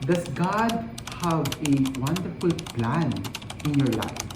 Does God have a wonderful plan in your life?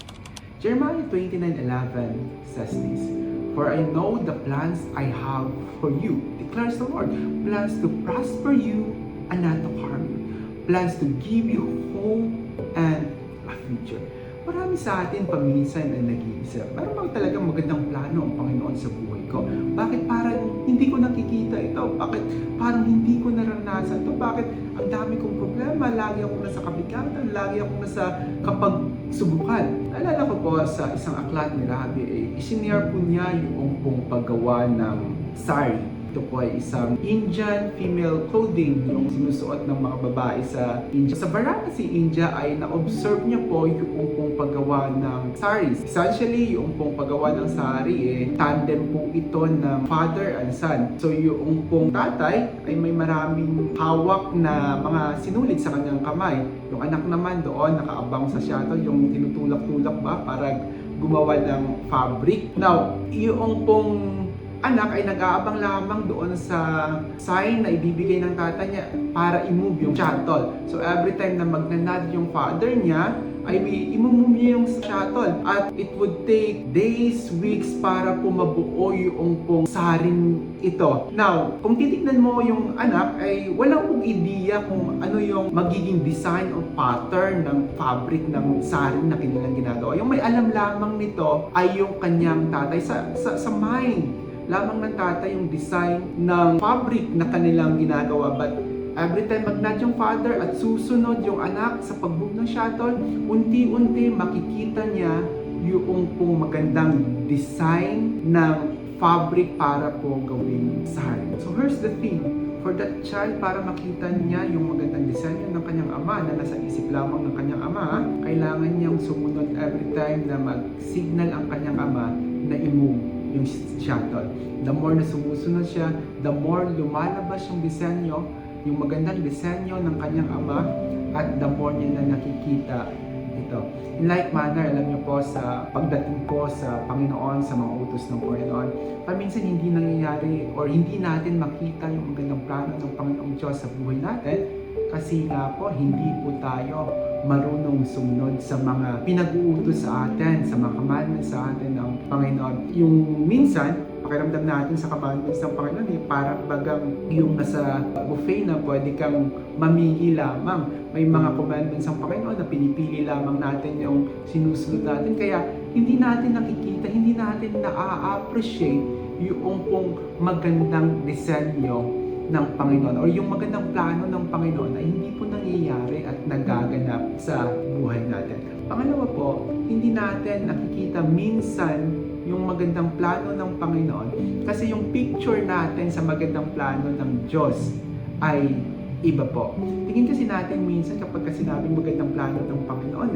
Jeremiah 29:11 says this, "For I know the plans I have for you, declares the Lord, plans to prosper you and not to harm you, plans to give you hope and a future." Marami sa atin paminsan ay nag-iisip, meron bang talagang magandang plano ang Panginoon sa buhay ko? Bakit parang hindi ko nakikita ito? Bakit parang hindi ko naranasan ito? Bakit ang dami kong problema? Lagi akong nasa kabigatan, lagi akong nasa kapagsubukan. Naalala ko po sa isang aklat ni Rabbi, isinare po niya yung pong paggawa ng sari. Ito po ay isang Indian female clothing, yung sinusuot ng mga babae sa India. Sa Varanasi, India ay na-observe niya po yung pong paggawa ng saris. Essentially, yung pong paggawa ng sari, tandem po ito ng father and son. So yung pong tatay ay may maraming hawak na mga sinulit sa kanyang kamay. Yung anak naman doon, nakaabang sa shuttle, yung tinutulak-tulak ba para gumawa ng fabric. Now, yung pong anak ay nag-aabang lamang doon sa sign na ibibigay ng tatay niya para i-move yung shuttle. So every time na magnanod yung father niya, ay i-move niya yung shuttle. At it would take days, weeks para po mabuo yung pong saring ito. Now, kung titignan mo yung anak, ay walang pong ideya kung ano yung magiging design o pattern ng fabric ng saring na kanilang ginagawa. Yung may alam lamang nito ay yung kanyang tatay sa mind lamang ng tatay yung design ng fabric na kanilang ginagawa. But every time magnad yung father at susunod yung anak sa pag-move ng shuttle, unti-unti makikita niya yung pong magandang design ng fabric para po gawing sari. So here's the thing, for that child, para makita niya yung magandang design ng kanyang ama na nasa isip lamang ng kanyang ama, kailangan niyang sumunod every time na mag-signal ang kanyang ama na i-move yung shuttle. The more na sumusunod siya, the more lumalabas yung disenyo, yung magandang disenyo ng kanyang ama, at the more niya na nakikita ito. In like manner, alam niyo po, sa pagdating po sa Panginoon, sa mga utos ng Panginoon, paminsan hindi nangyayari or hindi natin makita yung magandang plano ng Panginoong Diyos sa buhay natin kasi nga po hindi po tayo marunong sumunod sa mga pinag-uutos sa atin, sa mga commandments sa atin ng Panginoon. Yung minsan, pakiramdam natin sa commandments ng Panginoon, parang bagang yung nasa buffet na pwede kang mamili lamang. May mga commandments ng Panginoon na pinipili lamang natin yung sinusunod natin. Kaya hindi natin nakikita, hindi natin na-appreciate yung pong magandang disenyo ng Panginoon or yung magandang plano ng Panginoon ay hindi po nangyayari at nagaganap sa buhay natin. Pangalawa po, hindi natin nakikita minsan yung magandang plano ng Panginoon kasi yung picture natin sa magandang plano ng Diyos ay iba po. Tingin kasi natin minsan kapag sinabing magandang plano ng Panginoon,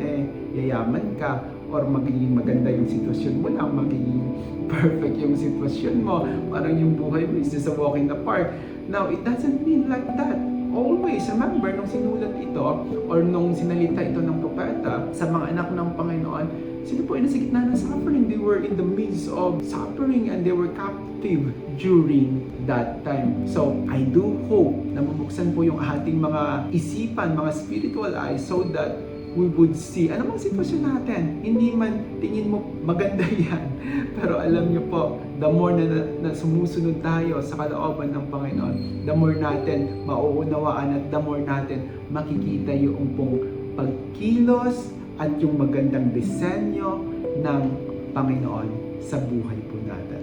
yayaman ka or magiging maganda yung sitwasyon mo lang, magiging perfect yung sitwasyon mo, parang yung buhay mo is just a walk in the park. Now, it doesn't mean like that. Always, remember, nung sinulat ito or nung sinalita ito ng propeta sa mga anak ng Panginoon, sino po ay nasa gitna ng suffering? They were in the midst of suffering and they were captive during that time. So, I do hope na mabuksan po yung ating mga isipan, mga spiritual eyes so that we would see, ano mang sitwasyon natin, hindi man tingin mo maganda yan, pero alam nyo po, the more na sumusunod tayo sa kalooban ng Panginoon, the more natin mauunawaan at the more natin makikita yung pong pagkilos at yung magandang disenyo ng Panginoon sa buhay po natin.